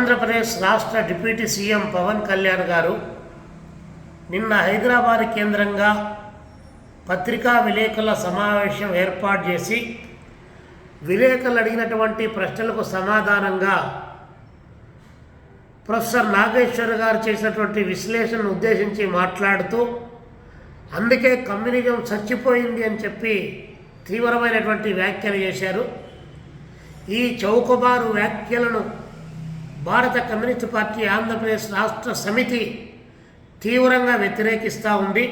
ఆంధ్రప్రదేశ్ రాష్ట్ర deputy CM Pawan Kalyan గారు నిన్న హైదరాబాద్ కేంద్రంగా పత్రికా విలేకరుల సమావేశం ఏర్పాటు చేసి విలేకరులు అడిగినటువంటి ప్రశ్నలకు సమాధానంగా ప్రొఫెసర్ నాగేశ్వర్ గారు చేసినటువంటి విశ్లేషణను ఉద్దేశించి మాట్లాడుతూ అందుకే కమ్యూనిజం చచ్చిపోయింది అని చెప్పి తీవ్రమైనటువంటి వ్యాఖ్యలు చేశారు. ఈ చౌకబారు వ్యాఖ్యలను భారత కమ్యూనిస్ట్ పార్టీ ఆంధ్రప్రదేశ్ రాష్ట్ర సమితి తీవ్రంగా వ్యతిరేకిస్తూ ఉంది.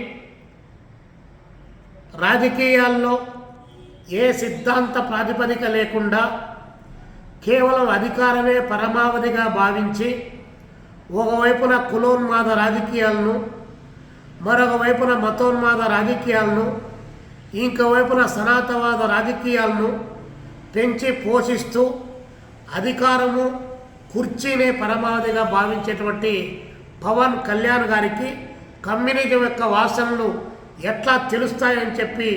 రాజకీయాల్లో ఏ సిద్ధాంత ప్రాతిపదిక లేకుండా కేవలం అధికారమే పరమావధిగా భావించి ఒకవైపున కులోన్మాద రాజకీయాలను, మరొక వైపున మతోన్మాద రాజకీయాలను, ఇంకోవైపున సనాతనవాద రాజకీయాలను పెంచి పోషిస్తూ అధికారము కుర్చీనే పరమావధిగా భావించేటువంటి పవన్ కళ్యాణ్ గారికి కమ్యూనిజం యొక్క వాసనలు ఎట్లా తెలుస్తాయని చెప్పి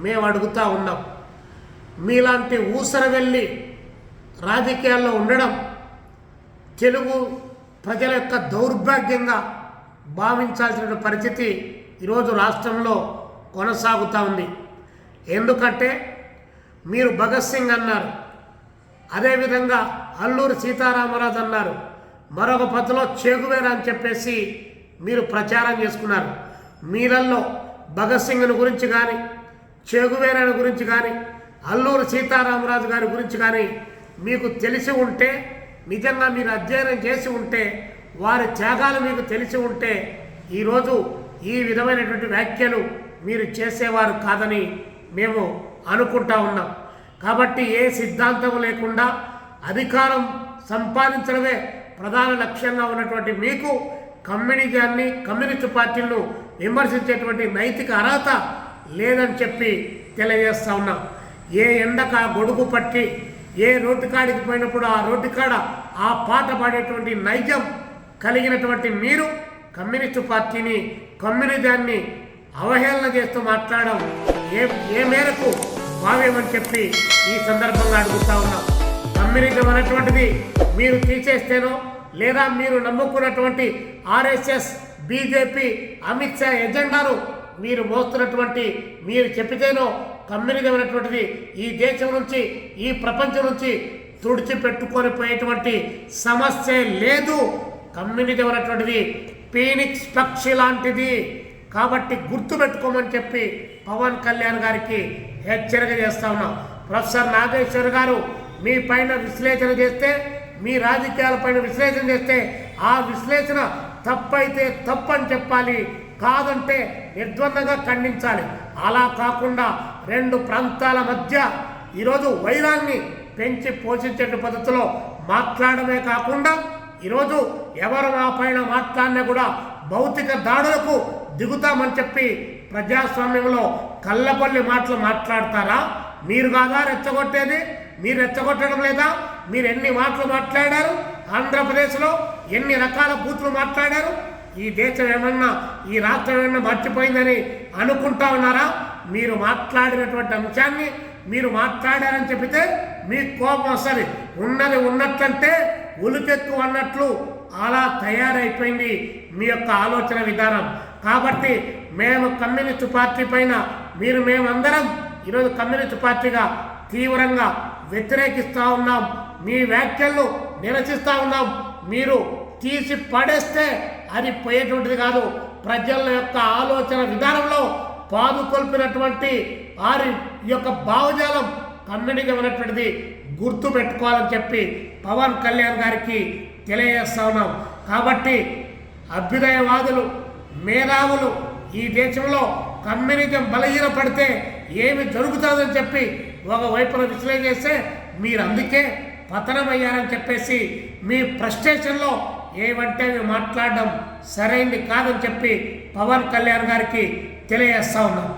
మేము అడుగుతూ ఉన్నాం. మీలాంటి ఊసరవెల్లి రాజకీయాల్లో ఉండడం తెలుగు ప్రజల యొక్క దౌర్భాగ్యంగా భావించాల్సిన పరిస్థితి ఈరోజు రాష్ట్రంలో కొనసాగుతూ ఉంది. ఎందుకంటే మీరు భగత్ సింగ్ అన్నారు, అదేవిధంగా అల్లూరి సీతారామరాజు అన్నారు, మరొక పద్ధతిలో చెగువేరా అని చెప్పేసి మీరు ప్రచారం చేసుకున్నారు. మీరల్లో భగత్ సింగ్ని గురించి కానీ, చెగువేరాని గురించి కానీ, అల్లూరి సీతారామరాజు గారి గురించి కానీ మీకు తెలిసి ఉంటే, నిజంగా మీరు అధ్యయనం చేసి ఉంటే, వారి త్యాగాలు మీకు తెలిసి ఉంటే ఈరోజు ఈ విధమైనటువంటి వ్యాఖ్యలు మీరు చేసేవారు కాదని మేము అనుకుంటా ఉన్నాం. కాబట్టి ఏ సిద్ధాంతం లేకుండా అధికారం సంపాదించడమే ప్రధాన లక్ష్యంగా ఉన్నటువంటి మీకు కమ్యూనిజాన్ని, కమ్యూనిస్టు పార్టీలను విమర్శించేటువంటి నైతిక అర్హత లేదని చెప్పి తెలియజేస్తూ ఉన్నాం. ఏ ఎండక గొడుగు పట్టి ఏ రోడ్డుకాడికి పోయినప్పుడు ఆ రోడ్డుకాడ ఆ పాట పాడేటువంటి నైజం కలిగినటువంటి మీరు కమ్యూనిస్టు పార్టీని, కమ్యూనిజాన్ని అవహేళన చేస్తూ మాట్లాడడం ఏ మేరకు భావ్యమని చెప్పి ఈ సందర్భంగా అడుగుతా ఉన్నాం. కమ్యూనిజం అనేటువంటిది మీరు తీసేస్తేనో, లేదా మీరు నమ్ముకున్నటువంటి ఆర్ఎస్ఎస్, బీజేపీ, అమిత్ షా ఎజెండాను మీరు మోస్తున్నటువంటి మీరు చెప్పితేనో కమ్యూనిజం అనేటువంటిది ఈ దేశం నుంచి, ఈ ప్రపంచం నుంచి తుడిచిపెట్టుకొని పోయేటువంటి సమస్య లేదు. కమ్యూనిజం అనేటువంటిది ఫీనిక్స్ పక్షి లాంటిది. కాబట్టి గుర్తుపెట్టుకోమని చెప్పి పవన్ కళ్యాణ్ గారికి హెచ్చరిక చేస్తా ఉన్నాం. ప్రొఫెసర్ నాగేశ్వర్ గారు మీ పైన విశ్లేషణ చేస్తే, మీ రాజకీయాలపైన విశ్లేషణ చేస్తే ఆ విశ్లేషణ తప్పైతే తప్పని చెప్పాలి, కాదంటే నిర్ద్వందంగా ఖండించాలి. అలా కాకుండా రెండు ప్రాంతాల మధ్య ఈరోజు వైరాన్ని పెంచి పోషించే పద్ధతిలో మాట్లాడమే కాకుండా ఈరోజు ఎవరు మా పైన మాట్లాడినా కూడా భౌతిక దాడులకు దిగుతామని చెప్పి ప్రజాస్వామ్యంలో కళ్ళపల్లి మాటలు మాట్లాడతారా? మీరు కాదా రెచ్చగొట్టేది? మీరు రెచ్చగొట్టడం లేదా? మీరు ఎన్ని మాటలు మాట్లాడారు? ఆంధ్రప్రదేశ్లో ఎన్ని రకాల బూతులు మాట్లాడారు? ఈ దేశం ఏమన్నా, ఈ రాష్ట్రం ఏమన్నా మర్చిపోయిందని అనుకుంటా ఉన్నారా? మీరు మాట్లాడినటువంటి అంశాన్ని మీరు మాట్లాడారని చెప్పితే మీకు కోపం వస్తుంది. ఉన్నది ఉన్నట్లంటే ఉలుకెక్కు అన్నట్లు అలా తయారైపోయింది మీ యొక్క ఆలోచన విధానం. కాబట్టి మేము కమ్యూనిస్టు పార్టీ పైన మేమందరం ఈరోజు కమ్యూనిస్టు పార్టీగా తీవ్రంగా వ్యతిరేకిస్తూ ఉన్నాం. మీ వ్యాఖ్యలను నిరసిస్తూ ఉన్నాం. మీరు తీసి పడేస్తే అది పోయేటువంటిది కాదు. ప్రజల యొక్క ఆలోచన విధానంలో పాదుకొల్పినటువంటి వారి యొక్క భావజాలం కమ్యూనిజం అనేటువంటిది గుర్తు పెట్టుకోవాలని చెప్పి పవన్ కళ్యాణ్ గారికి తెలియజేస్తా ఉన్నాం. కాబట్టి అభ్యుదయవాదులు, మేధావులు ఈ దేశంలో కమ్యూనిజం బలహీనపడితే ఏమి జరుగుతుందని చెప్పి ఒకవైపున విశ్లేషణ చేస్తే మీరు అందుకే పతనమయ్యారని చెప్పేసి మీ ఫ్రస్ట్రేషన్లో ఏమంటే మాట్లాడడం సరైనది కాదని చెప్పి పవన్ కళ్యాణ్ గారికి తెలియజేస్తా ఉన్నాం.